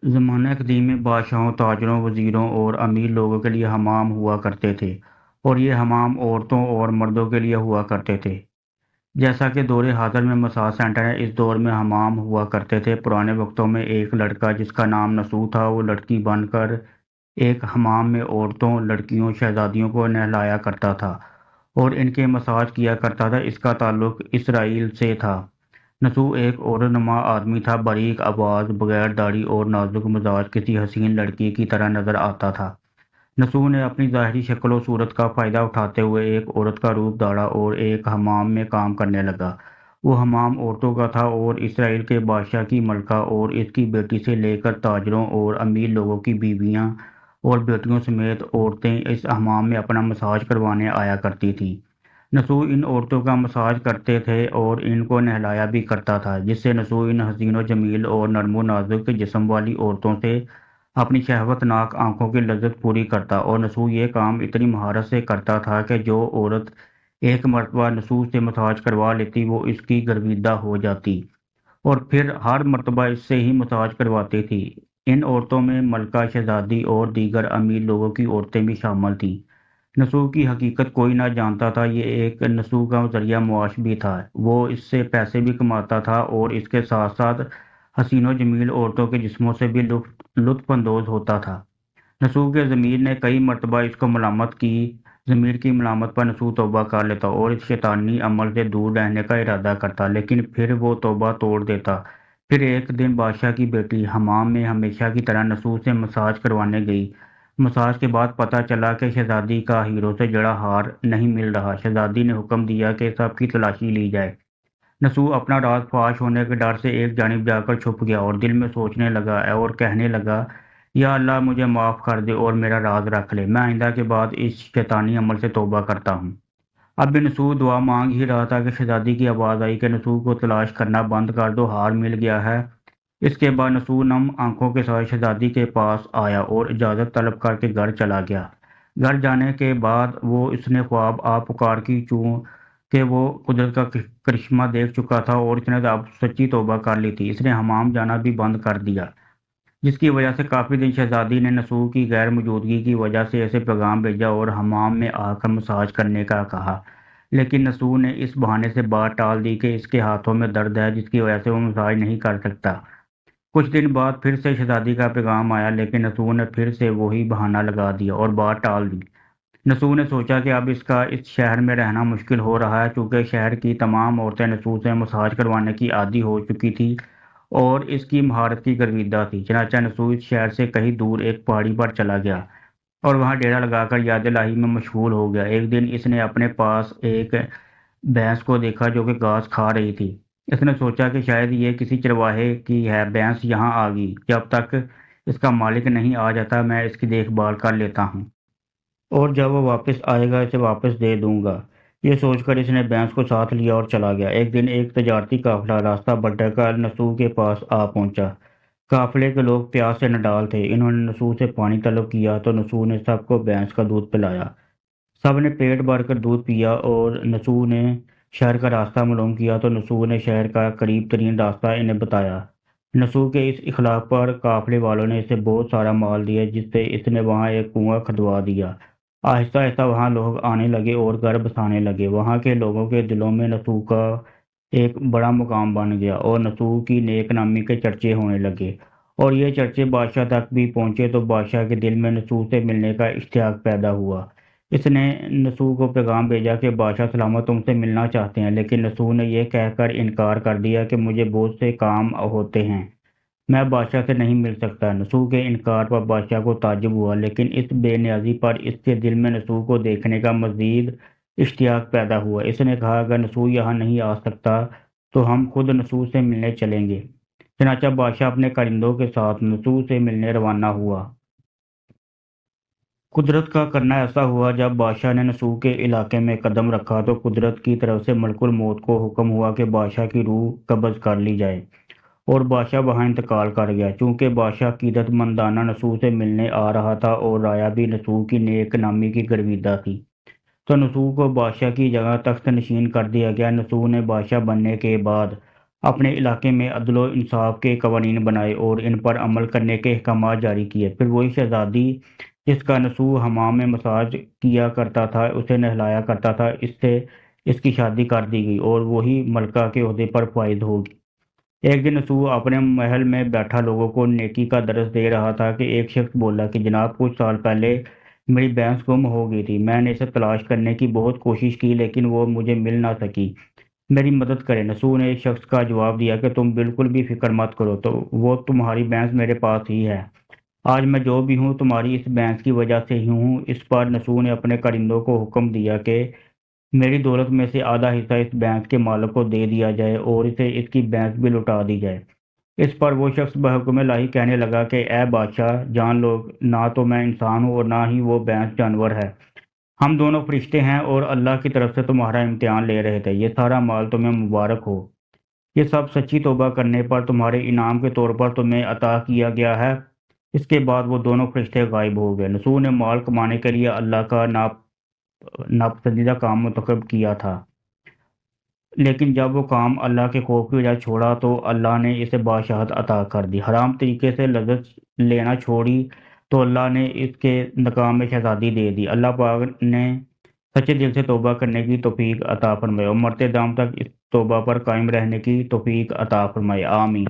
زمانہ قدیم میں بادشاہوں، تاجروں، وزیروں اور امیر لوگوں کے لیے حمام ہوا کرتے تھے، اور یہ حمام عورتوں اور مردوں کے لیے ہوا کرتے تھے۔ جیسا کہ دور حاضر میں مساج سینٹر ہے، اس دور میں حمام ہوا کرتے تھے۔ پرانے وقتوں میں ایک لڑکا جس کا نام نسو تھا، وہ لڑکی بن کر ایک حمام میں عورتوں، لڑکیوں، شہزادیوں کو نہلایا کرتا تھا اور ان کے مساج کیا کرتا تھا۔ اس کا تعلق اسرائیل سے تھا۔ نسو ایک عورت نما آدمی تھا، باریک آواز، بغیر داڑھی اور نازک مزاج، کسی حسین لڑکی کی طرح نظر آتا تھا۔ نسو نے اپنی ظاہری شکل و صورت کا فائدہ اٹھاتے ہوئے ایک عورت کا روپ دھارا اور ایک حمام میں کام کرنے لگا۔ وہ حمام عورتوں کا تھا اور اسرائیل کے بادشاہ کی ملکہ اور اس کی بیٹی سے لے کر تاجروں اور امیر لوگوں کی بیویاں اور بیٹیوں سمیت عورتیں اس حمام میں اپنا مساج کروانے آیا کرتی تھیں۔ نسو ان عورتوں کا مساج کرتے تھے اور ان کو نہلایا بھی کرتا تھا، جس سے نسو ان حسین و جمیل اور نرم و نازک جسم والی عورتوں سے اپنی شہوت ناک آنکھوں کی لذت پوری کرتا۔ اور نسو یہ کام اتنی مہارت سے کرتا تھا کہ جو عورت ایک مرتبہ نسو سے مساج کروا لیتی وہ اس کی گرویدہ ہو جاتی اور پھر ہر مرتبہ اس سے ہی مساج کرواتی تھی۔ ان عورتوں میں ملکہ، شہزادی اور دیگر امیر لوگوں کی عورتیں بھی شامل تھیں۔ نسو کی حقیقت کوئی نہ جانتا تھا، یہ ایک نسو کا ذریعہ معاش بھی تھا۔ وہ اس سے پیسے بھی کماتا تھا اور اس کے ساتھ ساتھ حسین و جمیل عورتوں کے جسموں سے بھی لطف اندوز ہوتا تھا۔ نسو کے ضمیر نے کئی مرتبہ اس کو ملامت کی۔ ضمیر کی ملامت پر نسو توبہ کر لیتا اور اس شیطانی عمل سے دور رہنے کا ارادہ کرتا، لیکن پھر وہ توبہ توڑ دیتا۔ پھر ایک دن بادشاہ کی بیٹی حمام میں ہمیشہ کی طرح نسو سے مساج کروانے گئی۔ مساج کے بعد پتہ چلا کہ شہزادی کا ہیرو سے جڑا ہار نہیں مل رہا۔ شہزادی نے حکم دیا کہ سب کی تلاشی لی جائے۔ نسو اپنا راز فاش ہونے کے ڈر سے ایک جانب جا کر چھپ گیا اور دل میں سوچنے لگا اور کہنے لگا، یا اللہ مجھے معاف کر دے اور میرا راز رکھ لے، میں آئندہ کے بعد اس شیطانی عمل سے توبہ کرتا ہوں۔ اب بھی نسو دعا مانگ ہی رہا تھا کہ شہزادی کی آواز آئی کہ نسو کو تلاش کرنا بند کر دو، ہار مل گیا ہے۔ اس کے بعد نسو نم آنکھوں کے ساتھ شہزادی کے پاس آیا اور اجازت طلب کر کے گھر چلا گیا۔ گھر جانے کے بعد وہ اس نے خواب آ پکار کی، چونکہ وہ قدرت کا کرشمہ دیکھ چکا تھا اور اس نے اب سچی توبہ کر لی تھی۔ اس نے حمام جانا بھی بند کر دیا، جس کی وجہ سے کافی دن شہزادی نے نسو کی غیر موجودگی کی وجہ سے اسے پیغام بھیجا اور حمام میں آ کر مساج کرنے کا کہا، لیکن نسو نے اس بہانے سے بات ٹال دی کہ اس کے ہاتھوں میں درد ہے، جس کی وجہ سے وہ مساج نہیں کر سکتا۔ کچھ دن بعد پھر سے شہزادی کا پیغام آیا، لیکن نسو نے پھر سے وہی بہانہ لگا دیا اور بات ٹال دی۔ نسو نے سوچا کہ اب اس کا اس شہر میں رہنا مشکل ہو رہا ہے، چونکہ شہر کی تمام عورتیں نسو سے مساج کروانے کی عادی ہو چکی تھی اور اس کی مہارت کی گرویدہ تھی۔ چنانچہ نسو اس شہر سے کہیں دور ایک پہاڑی پر چلا گیا اور وہاں ڈیرا لگا کر یاد الہی میں مشغول ہو گیا۔ ایک دن اس نے اپنے پاس ایک بھینس کو دیکھا جو کہ گھاس کھا رہی تھی۔ اس نے سوچا کہ شاید یہ کسی چرواہے کی ہے، بھینس یہاں آ گئی، جب تک اس کا مالک نہیں آ جاتا میں اس کی دیکھ بھال کر لیتا ہوں، اور جب وہ واپس آئے گا اسے واپس دے دوں گا۔ یہ سوچ کر اس نے بھینس کو ساتھ لیا اور چلا گیا۔ ایک دن ایک تجارتی قافلہ راستہ بھٹک کر نسو کے پاس آ پہنچا۔ قافلے کے لوگ پیاس سے نڈال تھے، انہوں نے نسو سے پانی طلب کیا تو نسو نے سب کو بھینس کا دودھ پلایا۔ سب نے پیٹ بھر کر دودھ پیا اور نسو نے شہر کا راستہ معلوم کیا تو نسو نے شہر کا قریب ترین راستہ انہیں بتایا۔ نسو کے اس اخلاق پر قافلے والوں نے اسے بہت سارا مال دیا، جس سے اس نے وہاں ایک کنواں کھدوا دیا۔ آہستہ آہستہ وہاں لوگ آنے لگے اور گھر بسانے لگے۔ وہاں کے لوگوں کے دلوں میں نسو کا ایک بڑا مقام بن گیا اور نسو کی نیک نامی کے چرچے ہونے لگے، اور یہ چرچے بادشاہ تک بھی پہنچے تو بادشاہ کے دل میں نسو سے ملنے کا اشتیاق پیدا ہوا۔ اس نے نسو کو پیغام بھیجا کہ بادشاہ سلامت تم سے ملنا چاہتے ہیں، لیکن نسو نے یہ کہہ کر انکار کر دیا کہ مجھے بہت سے کام ہوتے ہیں، میں بادشاہ سے نہیں مل سکتا۔ نسو کے انکار پر بادشاہ کو تعجب ہوا، لیکن اس بے نیازی پر اس کے دل میں نسو کو دیکھنے کا مزید اشتیاق پیدا ہوا۔ اس نے کہا اگر نسو یہاں نہیں آ سکتا تو ہم خود نسو سے ملنے چلیں گے۔ چنانچہ بادشاہ اپنے کارندوں کے ساتھ نسو سے ملنے روانہ ہوا۔ قدرت کا کرنا ایسا ہوا، جب بادشاہ نے نسو کے علاقے میں قدم رکھا تو قدرت کی طرف سے ملک الموت کو حکم ہوا کہ بادشاہ کی روح قبض کر لی جائے، اور بادشاہ وہاں انتقال کر گیا۔ چونکہ بادشاہ عقیدت مندانہ نسو سے ملنے آ رہا تھا اور رایا بھی نسو کی نیک نامی کی گرویدہ تھی، تو نسو کو بادشاہ کی جگہ تخت نشین کر دیا گیا۔ نسو نے بادشاہ بننے کے بعد اپنے علاقے میں عدل و انصاف کے قوانین بنائے اور ان پر عمل کرنے کے احکامات جاری کیے۔ پھر وہی شہزادی جس کا نسو حمام میں مساج کیا کرتا تھا، اسے نہلایا کرتا تھا، اس سے اس کی شادی کر دی گئی اور وہی ملکہ کے عہدے پر فائز ہوگی۔ ایک دن نسو اپنے محل میں بیٹھا لوگوں کو نیکی کا درس دے رہا تھا کہ ایک شخص بولا کہ جناب، کچھ سال پہلے میری بھینس گم ہو گئی تھی۔ میں نے اسے تلاش کرنے کی بہت کوشش کی لیکن وہ مجھے مل نہ سکی، میری مدد کرے۔ نسو نے اس شخص کا جواب دیا کہ تم بالکل بھی فکر مت کرو، تو وہ تمہاری بھینس میرے پاس ہی ہے۔ آج میں جو بھی ہوں تمہاری اس بھینس کی وجہ سے ہی ہوں۔ اس پر نسو نے اپنے کارندوں کو حکم دیا کہ میری دولت میں سے آدھا حصہ اس بھینس کے مالک کو دے دیا جائے اور اسے اس کی بھینس بھی لوٹا دی جائے۔ اس پر وہ شخص بحکم الہی کہنے لگا کہ اے بادشاہ، جان لو نہ تو میں انسان ہوں اور نہ ہی وہ بھینس جانور ہے۔ ہم دونوں فرشتے ہیں اور اللہ کی طرف سے تمہارا امتحان لے رہے تھے۔ یہ سارا مال تمہیں مبارک ہو۔ یہ سب سچی توبہ کرنے پر تمہارے انعام کے طور پر تمہیں عطا کیا گیا ہے۔ اس کے بعد وہ دونوں فرشتے غائب ہو گئے۔ نسو نے مال کمانے کے لیے اللہ کا ناپسندیدہ کام منتخب کیا تھا، لیکن جب وہ کام اللہ کے خوف کی وجہ چھوڑا تو اللہ نے اسے بادشاہت عطا کر دی۔ حرام طریقے سے لذت لینا چھوڑی تو اللہ نے اس کے نکاح میں شہزادی دے دی۔ اللہ پاک نے سچے دل سے توبہ کرنے کی توفیق عطا فرمائے اور مرتے دم تک اس توبہ پر قائم رہنے کی توفیق عطا فرمائے۔ آمین۔